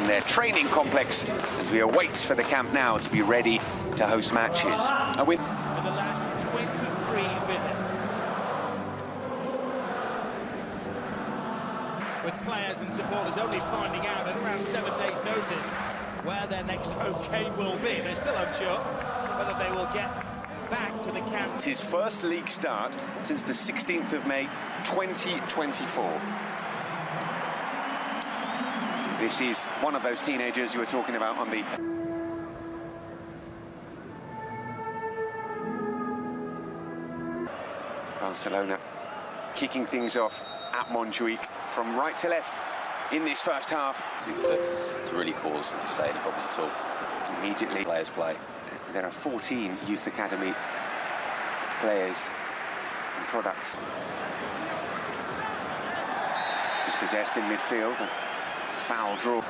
in their training complex as we await for the Camp Nou to be ready to host matches. A win in the last 23 visits. With players and supporters only finding out at around 7 days' notice where their next home game will be. They're still unsure whether they will get back to the camp. It's his first league start since the 16th of May 2024. This is one of those teenagers you were talking about on the... Barcelona kicking things off at Montjuic from right to left in this first half. To really cause, as you say, any problems at all. Immediately, Players play. there are 14 youth academy players and products. Dispossessed in midfield, a foul draw,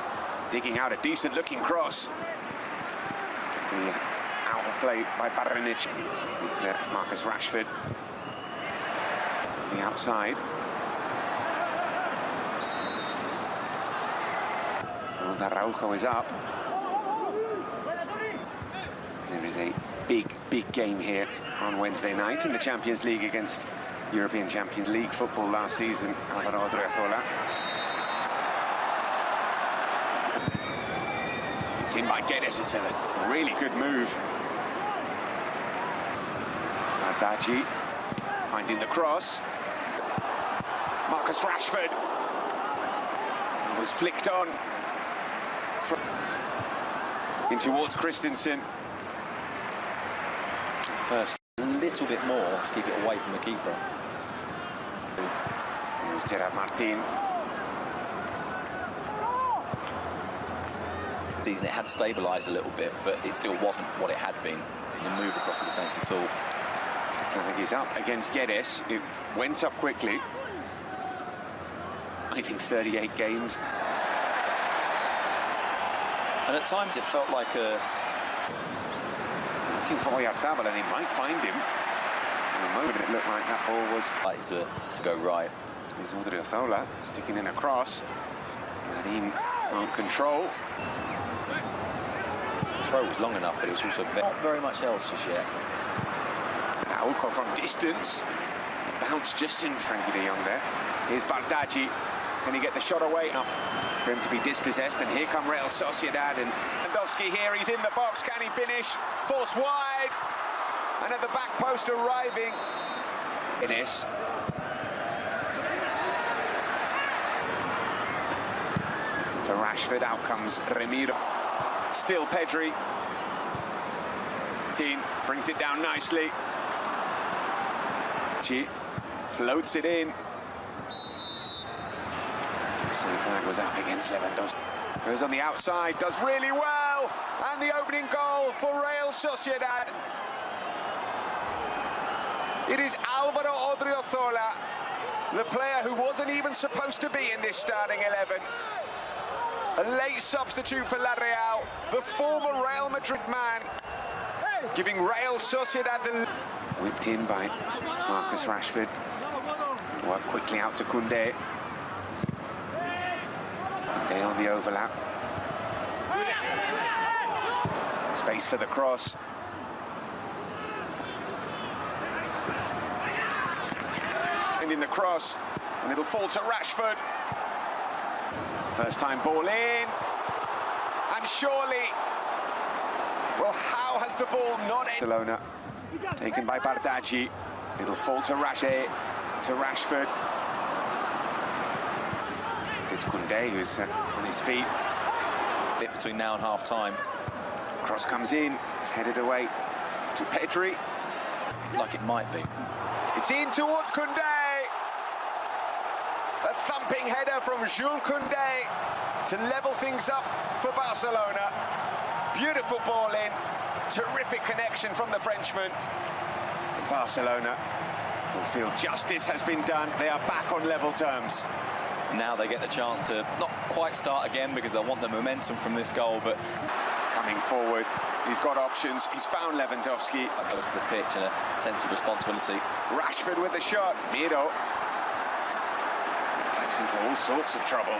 digging out a decent-looking cross. The out of play by Baranic. It's Marcus Rashford. The outside. Well, Araujo is up. There is a big game here on Wednesday night in the Champions League against European Champions League football last season. Álvaro Odriozola. It's in by Guedes. It's a really good move. Adaji finding the cross. Marcus Rashford. It was flicked on. In towards Christensen. First, a little bit more to keep it away from the keeper. Here's Gerard Martin. It had stabilised a little bit, but it still wasn't what it had been in the move across the defence at all. I think he's up against Guedes. It went up quickly. I think 38 games. And at times it felt like a... Looking for Oyarzabal, and he might find him. In a moment it looked like that ball was... like to go right. There's Odriozola sticking in a cross. Marin can't control. The throw was long enough, but it was also not very much else just yet. Araujo from distance. A bounce just in Frankie de Jong there. Here's Bardghji. Can he get the shot away enough for him to be dispossessed? And here come Real Sociedad, and Lewandowski here, he's in the box. Can he finish? Force wide, and at the back post arriving. Guedes. Looking for Rashford, out comes Remiro. Still Pedri. Dean brings it down nicely. G floats it in. Same flag was up against Lewandowski. Goes on the outside, does really well, and the opening goal for Real Sociedad. It is Álvaro Odriozola, the player who wasn't even supposed to be in this starting 11. A late substitute for La Real, the former Real Madrid man, giving Real Sociedad the... Whipped in by Marcus Rashford. Worked quickly out to Koundé. Koundé on the overlap. Space for the cross. And in the cross, and it'll fall to Rashford. First time ball in. And surely, well, how has the ball not ended? Barcelona, taken by Bardghji. It'll fall to Rashford. It's Koundé who's on his feet. Bit between now and half-time. The cross comes in, it's headed away to Pedri. Like it might be. It's in towards Koundé. A thumping header from Jules Koundé to level things up for Barcelona. Beautiful ball in, terrific connection from the Frenchman. And Barcelona will feel justice has been done. They are back on level terms. Now they get the chance to not quite start again because they'll want the momentum from this goal, but... Coming forward, he's got options. He's found Lewandowski. That goes to the pitch and a sense of responsibility. Rashford with the shot. Miro gets into all sorts of trouble.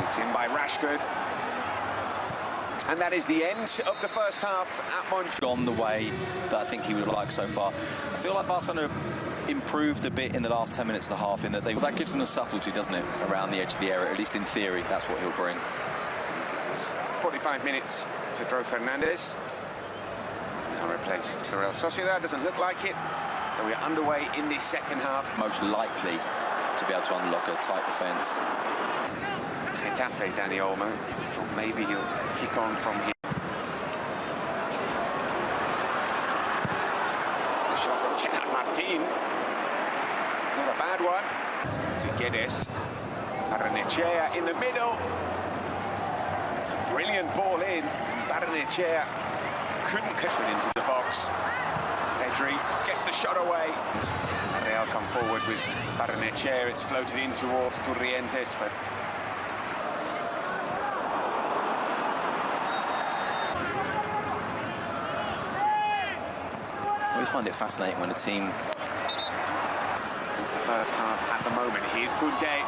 It's in by Rashford. And that is the end of the first half at Montjuic. Gone the way that I think he would have liked so far. I feel like Barcelona improved a bit in the last 10 minutes of the half in that that gives them a subtlety, doesn't it, around the edge of the area, at least in theory. That's what he'll bring. It was 45 minutes for Dro Fernandez. Now replaced for Real Sociedad, doesn't look like it. So we're underway in this second half. Most likely to be able to unlock a tight defence. Getafe, Dani Olmo. I thought maybe he'll kick on from here. The shot from Gerard Martin. Not a bad one. To Guedes. Barrenechea in the middle. It's a brilliant ball in. Barrenechea couldn't catch it into the box. Pedri gets the shot away. Real come forward with Barrenechea. It's floated in towards Turrientes, but I always find it fascinating when a team... It's the first half at the moment. Here's Koundé.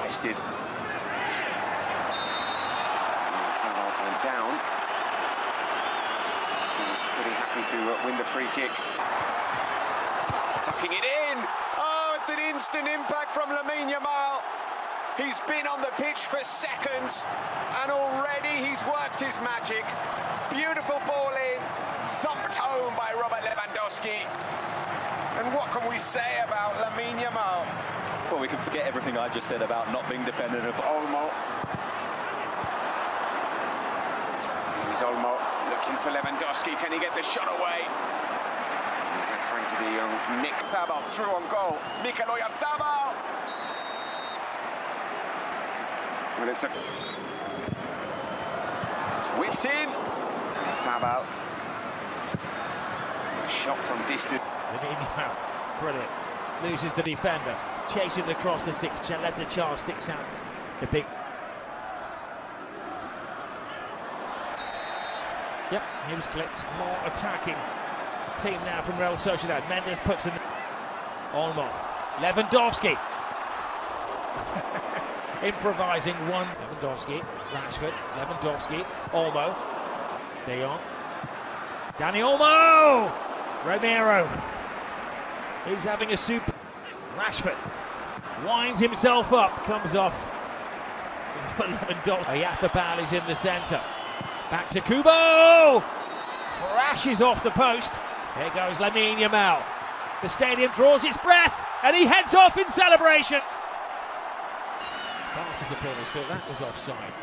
Bested. Fabio went down. He was pretty happy to win the free kick. Tucking it in. Oh, it's an instant impact from Lamine Yamal. He's been on the pitch for seconds, and already he's worked his magic. Beautiful ball in. Thumped home by Robert Lewandowski. And what can we say about Lamine Yamal? Well, we can forget everything I just said about not being dependent upon Olmo. Here's Olmo looking for Lewandowski. Can he get the shot away? And Frankie de Jong. Nick Thabal through on goal. Mikel Oyarzabal. Well, it's whipped in. Thabal. A shot from distance. Brilliant. Loses the defender. Chases across the six. Lets a chance. Sticks out the big. Yep, he was clipped. More attacking team now from Real Sociedad. Mendes puts in Olmo. Lewandowski. Improvising one. Lewandowski. Rashford. Lewandowski. Olmo. De Jong. Dani Olmo! Romero. He's having a super. Rashford winds himself up, comes off. Lewandowski. Oyarzabal is in the centre. Back to Kubo! Crashes off the post. Here goes Lamine Yamal. The stadium draws its breath, and he heads off in celebration. Part of the supporters feel that was offside.